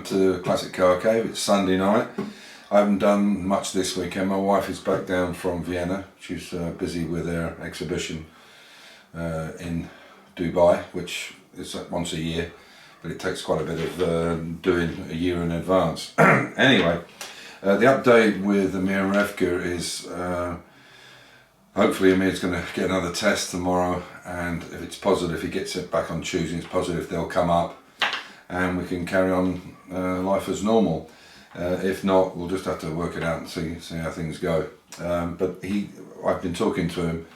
welcome to Classic Car Cave. It's Sunday night. I haven't done much this weekend. My wife is back down from Vienna. She's busy with her exhibition in Dubai, which is once a year, but it takes quite a bit of doing a year in advance. Anyway, the update with Amir and Revka is hopefully Amir's going to get another test tomorrow, and if it's positive, he gets it back on Tuesday. If it's positive, they'll come up and we can carry on life as normal. If not, we'll just have to work it out and see how things go. But I've been talking to him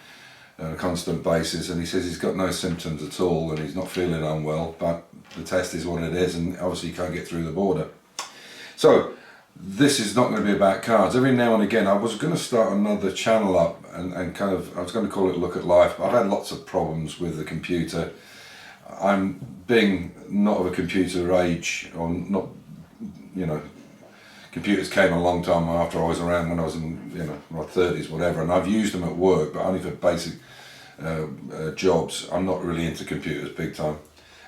on a constant basis, and he says he's got no symptoms at all and he's not feeling unwell, but the test is what it is, and obviously he can't get through the border. So this is not going to be about cars. Every now and again I was going to start another channel up and I was going to call it Look at Life, but I've had lots of problems with the computer. I'm being not of a computer age, or not, you know, computers came a long time after I was around, when I was in, you know, my 30s, whatever, and I've used them at work, but only for basic jobs. I'm not really into computers big time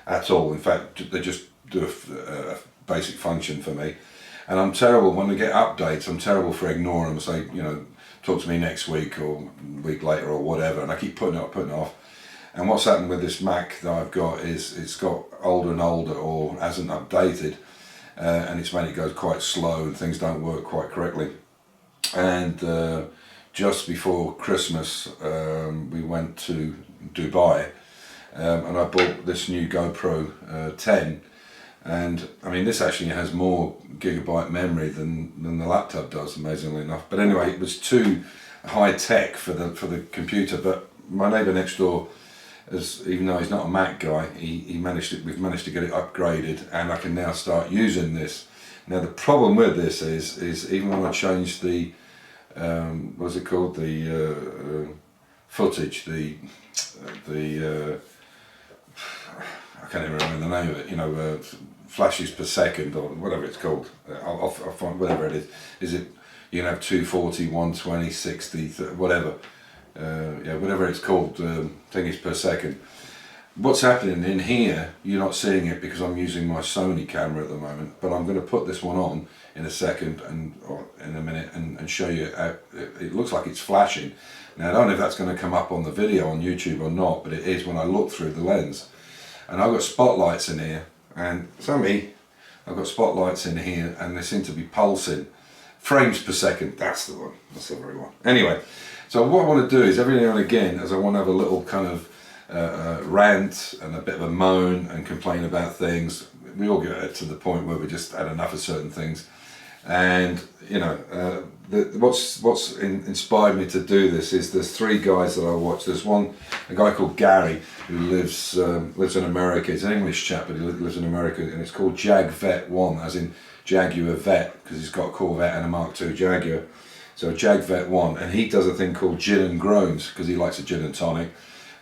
at all. In fact, they just do a basic function for me, and I'm terrible when they get updates. I'm terrible for ignoring them. Say, you know, talk to me next week or a week later or whatever, and I keep putting it off. And what's happened with this Mac that I've got is it's got older and older, or hasn't updated, and it's made it go quite slow and things don't work quite correctly. And just before Christmas we went to Dubai, and I bought this new GoPro 10, and I mean, this actually has more gigabyte memory than the laptop does, amazingly enough. But anyway, it was too high tech for the computer. But my neighbour next door, even though he's not a Mac guy, we've managed to get it upgraded, and I can now start using this. Now the problem with this is even when I change the what's it called, the footage, the I can't even remember the name of it, you know, flashes per second or whatever it's called. I'll find whatever it is. Is it, you can have 240, 120, 60, whatever. Yeah, whatever it's called, thingies per second. What's happening in here, you're not seeing it because I'm using my Sony camera at the moment, but I'm going to put this one on in a second or in a minute and show you how it looks like it's flashing. Now I don't know if that's going to come up on the video on YouTube or not, but it is when I look through the lens. And I've got spotlights in here, and I've got spotlights in here, and they seem to be pulsing. Frames per second, that's the one, that's the very one. Anyway, so what I want to do is every now and again, as I want to have a little kind of rant and a bit of a moan and complain about things. We all get to the point where we just had enough of certain things, and you know, what's inspired me to do this is there's three guys that I watch. There's a guy called Gary who lives in America. He's an English chap, but he lives in America, and it's called Jag Vet 1, as in Jaguar Vet, because he's got a Corvette and a Mark II Jaguar. So Jag Vet 1, and he does a thing called Gin and Groans, because he likes a gin and tonic,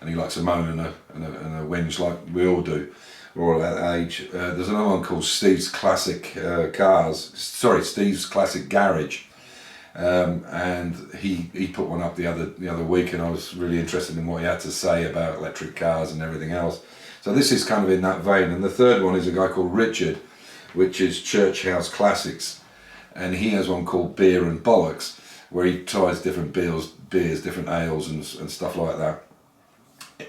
and he likes a moan and a whinge like we all do. We're all at that age. There's another one called Steve's Classic Steve's Classic Garage, and he put one up the other week, and I was really interested in what he had to say about electric cars and everything else. So this is kind of in that vein. And the third one is a guy called Richard, which is Church House Classics, and he has one called Beer and Bollocks, where he tries different beers, different ales and stuff like that.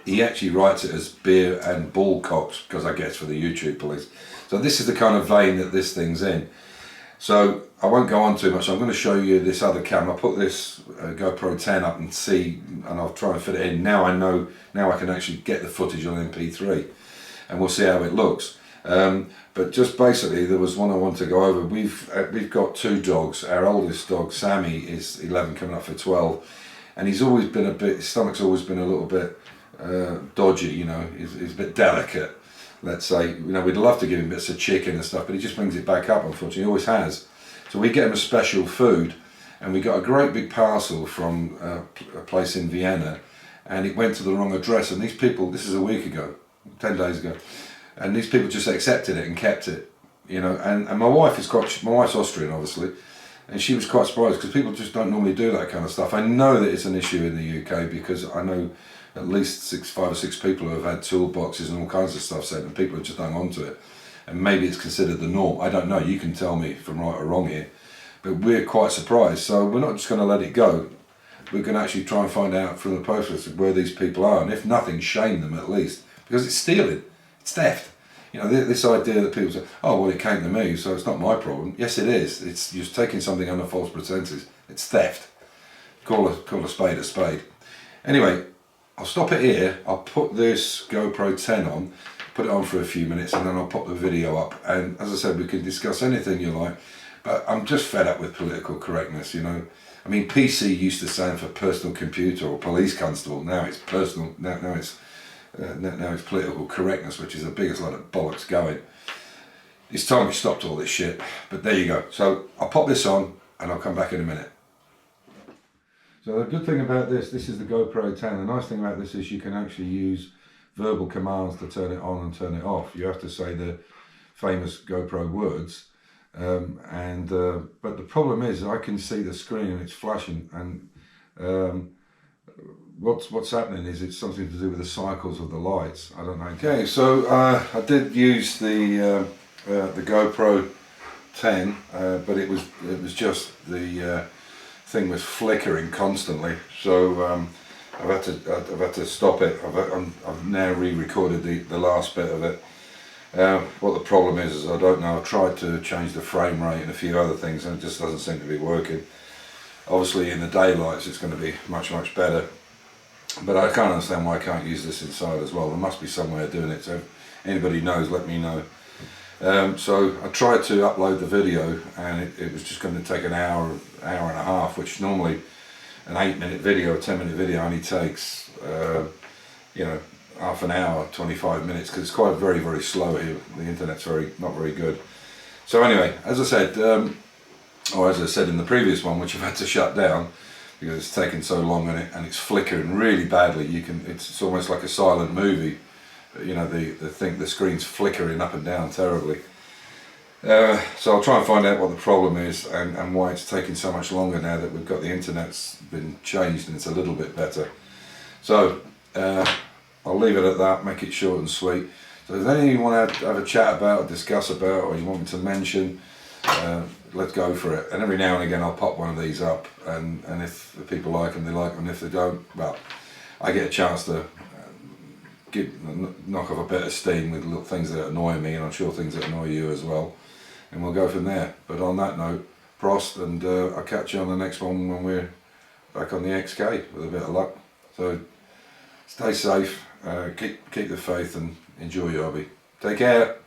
He actually writes it as Beer and Ballcocks, because I guess for the YouTube police. So this is the kind of vein that this thing's in. So I won't go on too much. I'm going to show you this other camera. I'll put this GoPro 10 up and see, and I'll try and fit it in. Now I know, now I can actually get the footage on MP3, and we'll see how it looks. But just basically, there was one I want to go over. We've got two dogs. Our oldest dog, Sammy, is 11, coming up for 12, and he's always been his stomach's always been a little bit dodgy, you know. He's a bit delicate, let's say. You know, we'd love to give him bits of chicken and stuff, but he just brings it back up, unfortunately. He always has. So we get him a special food, and we got a great big parcel from a place in Vienna, and it went to the wrong address, and these people, this is a week ago, 10 days ago, and these people just accepted it and kept it, you know. And my wife's Austrian, obviously, and she was quite surprised, because people just don't normally do that kind of stuff. I know that it's an issue in the UK, because I know at least 5 or 6 people who have had toolboxes and all kinds of stuff sent, and people have just hung on to it. and maybe it's considered the norm. I don't know, you can tell me if I'm right or wrong here, but we're quite surprised. So we're not just going to let it go. We're going to actually try and find out from the post office where these people are, and if nothing, shame them at least, because it's stealing, it's theft. You know, this idea that people say, oh well, it came to me, so it's not my problem. Yes, it is. It's you're taking something under false pretenses. It's theft. Call a spade a spade. Anyway, I'll stop it here. I'll put this GoPro 10 on, put it on for a few minutes, and then I'll pop the video up. And as I said, we can discuss anything you like, but I'm just fed up with political correctness, you know. I mean, PC used to stand for personal computer or police constable. Now it's personal. Now it's political correctness, which is the biggest lot of bollocks going. It's time we stopped all this shit. But there you go. So I'll pop this on, and I'll come back in a minute. So the good thing about this is the GoPro 10. The nice thing about this is you can actually use verbal commands to turn it on and turn it off. You have to say the famous GoPro words. But the problem is I can see the screen and it's flashing, and what's happening is it's something to do with the cycles of the lights. I don't know. Okay, so I did use the GoPro 10, but it was just the thing was flickering constantly. So I've had to stop it. I've now re-recorded the last bit of it. What the problem is I don't know. I've tried to change the frame rate and a few other things, and it just doesn't seem to be working. Obviously in the daylights it's going to be much better, but I can't understand why I can't use this inside as well. There must be some way of doing it, so if anybody knows, let me know. So I tried to upload the video, and it was just going to take an hour and a half, which normally an 8-minute video, a 10-minute video only takes you know, half an hour, 25 minutes, because it's quite very slow here. The internet's not very good. So anyway, as I said, or as I said in the previous one, which I've had to shut down because it's taken so long and it's flickering really badly. It's almost like a silent movie. You know, the screen's flickering up and down terribly. So I'll try and find out what the problem is and why it's taking so much longer now that we've got the internet's been changed and it's a little bit better. So I'll leave it at that, make it short and sweet. So if anything you want to have a chat about, or discuss about, or you want me to mention, let's go for it. And every now and again I'll pop one of these up, and if the people like them, they like them, and if they don't, well, I get a chance to knock off a bit of steam with little things that annoy me, and I'm sure things that annoy you as well, and we'll go from there. But on that note, Prost, and I'll catch you on the next one when we're back on the XK with a bit of luck. So stay safe, keep the faith, and enjoy your hobby. Take care.